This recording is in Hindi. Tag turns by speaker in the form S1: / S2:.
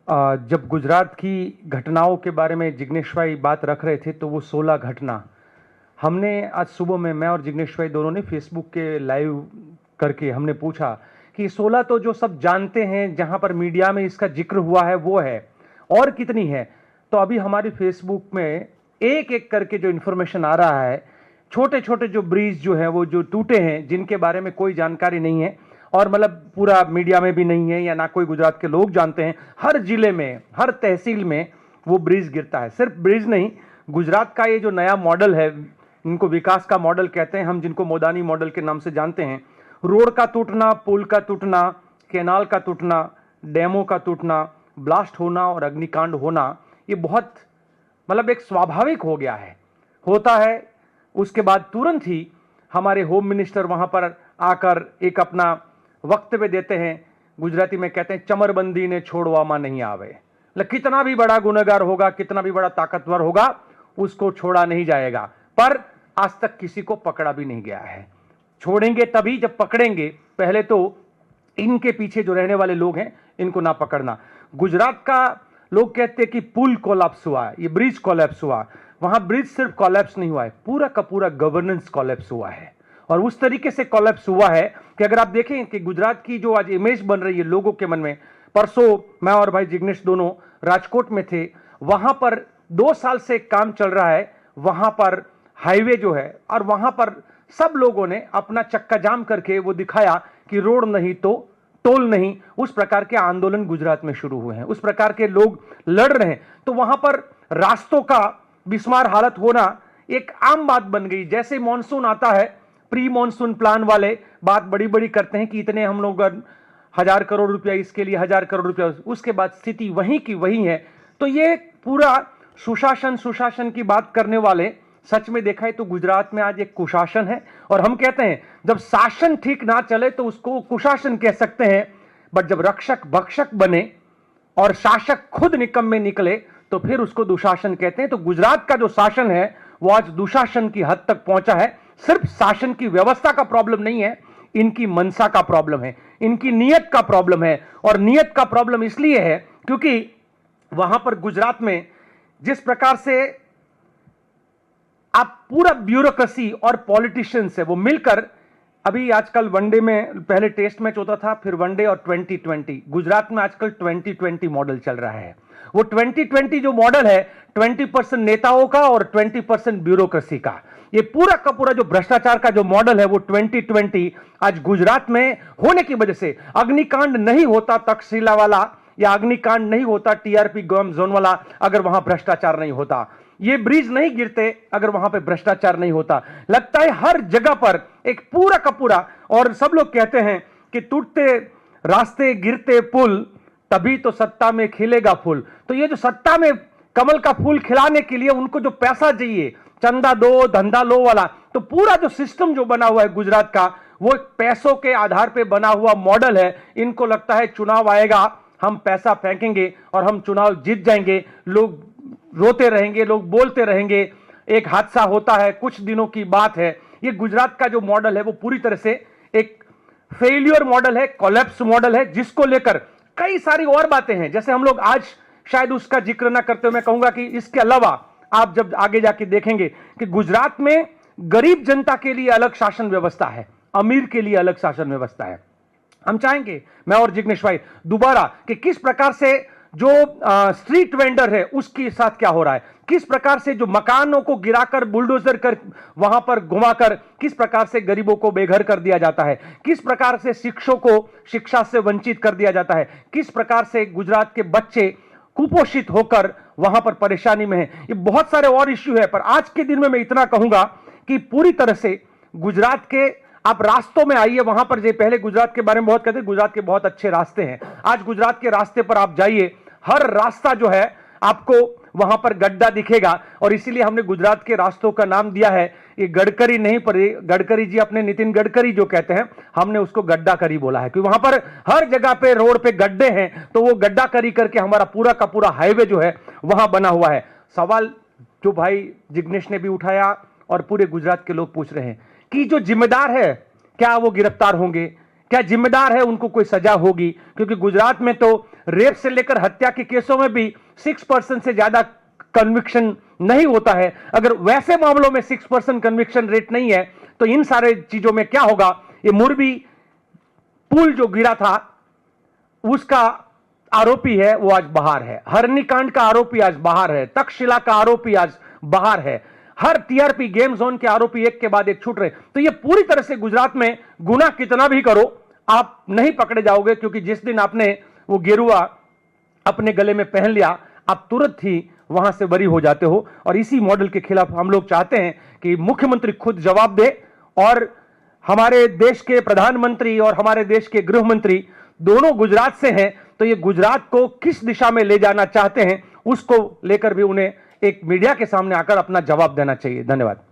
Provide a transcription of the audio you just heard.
S1: जब गुजरात की घटनाओं के बारे में जिग्नेश भाई बात रख रहे थे तो वो 16 घटना हमने आज सुबह में, मैं और जिग्नेश भाई दोनों ने फेसबुक के लाइव करके हमने पूछा कि 16 तो जो सब जानते हैं, जहां पर मीडिया में इसका जिक्र हुआ है वो है, और कितनी है? तो अभी हमारी फेसबुक में एक एक करके जो इन्फॉर्मेशन आ रहा है, छोटे छोटे जो ब्रिज जो है वो जो टूटे हैं, जिनके बारे में कोई जानकारी नहीं है, और मतलब पूरा मीडिया में भी नहीं है या ना कोई गुजरात के लोग जानते हैं। हर जिले में, हर तहसील में वो ब्रिज गिरता है। सिर्फ ब्रिज नहीं, गुजरात का ये जो नया मॉडल है, इनको विकास का मॉडल कहते हैं हम, जिनको मोदानी मॉडल के नाम से जानते हैं। रोड का टूटना, पुल का टूटना, कैनाल का टूटना, डैमों का टूटना, ब्लास्ट होना और अग्निकांड होना, ये बहुत मतलब एक स्वाभाविक हो गया है, होता है। उसके बाद तुरंत ही हमारे होम मिनिस्टर वहां पर आकर एक अपना वक्तव्य देते हैं। गुजराती में कहते हैं, चमरबंदी ने छोड़वामा नहीं आवे। मतलब कितना भी बड़ा गुनहगार होगा, कितना भी बड़ा ताकतवर होगा, उसको छोड़ा नहीं जाएगा। पर आज तक किसी को पकड़ा भी नहीं गया है। छोड़ेंगे तभी जब पकड़ेंगे। पहले तो इनके पीछे जो रहने वाले लोग हैं, इनको ना पकड़ना। गुजरात का लोग कहते हैं कि पुल कोलैप्स हुआ, ये ब्रिज कोलैप्स हुआ। वहां ब्रिज सिर्फ कोलैप्स नहीं हुआ है, पूरा का पूरा गवर्नेंस कोलैप्स हुआ है। और उस तरीके से कोलैप्स हुआ है कि अगर आप देखें कि गुजरात की जो आज इमेज बन रही है लोगों के मन में, परसों मैं और भाई जिग्नेश दोनों राजकोट में थे। वहां पर 2 साल से काम चल रहा है, वहां पर हाईवे जो है, और वहां पर सब लोगों ने अपना चक्का जाम करके वो दिखाया कि रोड नहीं तो टोल नहीं। उस प्रकार के आंदोलन गुजरात में शुरू हुए हैं, उस प्रकार के लोग लड़ रहे हैं। तो वहां पर रास्तों का बिस्मार हालत होना एक आम बात बन गई। जैसे मॉनसून आता है, प्री मॉनसून प्लान वाले बात बड़ी बड़ी करते हैं कि इतने हम लोग 1000 करोड़ रुपया इसके लिए, 1000 करोड़ रुपया, उसके बाद स्थिति वहीं की वहीं है। तो ये पूरा सुशासन की बात करने वाले, सच में देखा है तो गुजरात में आज एक कुशासन है। और हम कहते हैं जब शासन ठीक ना चले तो उसको कुशासन कह सकते हैं, बट जब रक्षक भक्षक बने और शासक खुद निकम्मे निकले तो फिर उसको दुशासन कहते हैं। तो गुजरात का जो शासन है वो आज दुशासन की हद तक पहुंचा है। सिर्फ शासन की व्यवस्था का प्रॉब्लम नहीं है, इनकी मनसा का प्रॉब्लम है, इनकी नीयत का प्रॉब्लम है। और नीयत का प्रॉब्लम इसलिए है क्योंकि वहां पर गुजरात में जिस प्रकार से आप पूरा ब्यूरोक्रेसी और पॉलिटिशियंस है वो मिलकर, अभी आजकल वनडे में पहले टेस्ट मैच होता था, फिर वनडे और 2020, गुजरात में आजकल 2020 मॉडल चल रहा है। वो 2020 जो मॉडल है, 20% नेताओं का और 20% ब्यूरोक्रेसी का। ये पूरा का पूरा जो भ्रष्टाचार का जो मॉडल है वो 2020 आज गुजरात में होने की वजह से, अग्निकांड नहीं होता तक्षशिला वाला, या अग्निकांड नहीं होता टीआरपी जोन वाला अगर वहां भ्रष्टाचार नहीं होता, ये ब्रिज नहीं गिरते अगर वहां पे भ्रष्टाचार नहीं होता। लगता है हर जगह पर एक पूरा का पूरा, और सब लोग कहते हैं कि टूटते रास्ते गिरते पुल, तभी तो सत्ता में खिलेगा फूल। तो ये जो सत्ता में कमल का फूल खिलाने के लिए उनको जो पैसा चाहिए, चंदा दो धंधा लो वाला, तो पूरा जो सिस्टम जो बना हुआ है गुजरात का, वो एक पैसों के आधार पे बना हुआ मॉडल है। इनको लगता है चुनाव आएगा, हम पैसा फेंकेंगे और हम चुनाव जीत जाएंगे। लोग रोते रहेंगे, लोग बोलते रहेंगे, एक हादसा होता है, कुछ दिनों की बात है। ये गुजरात का जो मॉडल है वो पूरी तरह से एक फेलियर मॉडल है, कोलैप्स मॉडल है, जिसको लेकर कई सारी और बातें हैं। जैसे हम लोग आज शायद उसका जिक्र ना करते हुए मैं कहूंगा कि इसके अलावा आप जब आगे जाके देखेंगे कि गुजरात में गरीब जनता के लिए अलग शासन व्यवस्था है, अमीर के लिए अलग शासन व्यवस्था है। हम चाहेंगे, मैं और जिग्नेश भाई, दोबारा कि किस प्रकार से जो स्ट्रीट वेंडर है उसके साथ क्या हो रहा है, किस प्रकार से जो मकानों को गिराकर बुलडोजर कर वहां पर घुमाकर किस प्रकार से गरीबों को बेघर कर दिया जाता है, किस प्रकार से शिक्षकों को शिक्षा से वंचित कर दिया जाता है, किस प्रकार से गुजरात के बच्चे कुपोषित होकर वहां पर परेशानी में है। ये बहुत सारे और इश्यू है, पर आज के दिन में मैं इतना कहूंगा कि पूरी तरह से गुजरात के आप रास्तों में आइए। वहां पर जो पहले गुजरात के बारे में बहुत कहते हैं, गुजरात के बहुत अच्छे रास्ते हैं। आज गुजरात के रास्ते पर आप जाइए, हर रास्ता जो है आपको वहां पर गड्ढा दिखेगा। और इसीलिए हमने गुजरात के रास्तों का नाम दिया है, ये गडकरी नहीं, पर गडकरी जी अपने नितिन गडकरी जो कहते हैं, हमने उसको गड्ढा करी बोला है, क्योंकि वहां पर हर जगह पे रोड पे गड्ढे हैं, तो वो गड्ढा करी करके हमारा पूरा का पूरा हाईवे जो है वहां बना हुआ है। सवाल जो भाई जिग्नेश ने भी उठाया और पूरे गुजरात के लोग पूछ रहे हैं कि जो जिम्मेदार है क्या वो गिरफ्तार होंगे, क्या जिम्मेदार है उनको कोई सजा होगी? क्योंकि गुजरात में तो रेप से लेकर हत्या के केसों में भी 6% से ज्यादा कन्विक्शन नहीं होता है। अगर वैसे मामलों में 6% कन्विक्शन रेट नहीं है तो इन सारे चीजों में क्या होगा? ये मुरबी पुल जो गिरा था उसका आरोपी है वो आज बाहर है, हरनीकांड का आरोपी आज बाहर है, तक्षशिला का आरोपी आज बाहर है, हर टीआरपी गेम जोन के आरोपी एक के बाद एक छूट रहे। तो ये पूरी तरह से गुजरात में गुनाह कितना भी करो आप नहीं पकड़े जाओगे, क्योंकि जिस दिन आपने वो गेरुआ अपने गले में पहन लिया आप तुरंत ही वहां से बरी हो जाते हो। और इसी मॉडल के खिलाफ हम लोग चाहते हैं कि मुख्यमंत्री खुद जवाब दे और हमारे देश के प्रधानमंत्री और हमारे देश के गृह मंत्री दोनों गुजरात से हैं, तो ये गुजरात को किस दिशा में ले जाना चाहते हैं उसको लेकर भी उन्हें एक मीडिया के सामने आकर अपना जवाब देना चाहिए। धन्यवाद।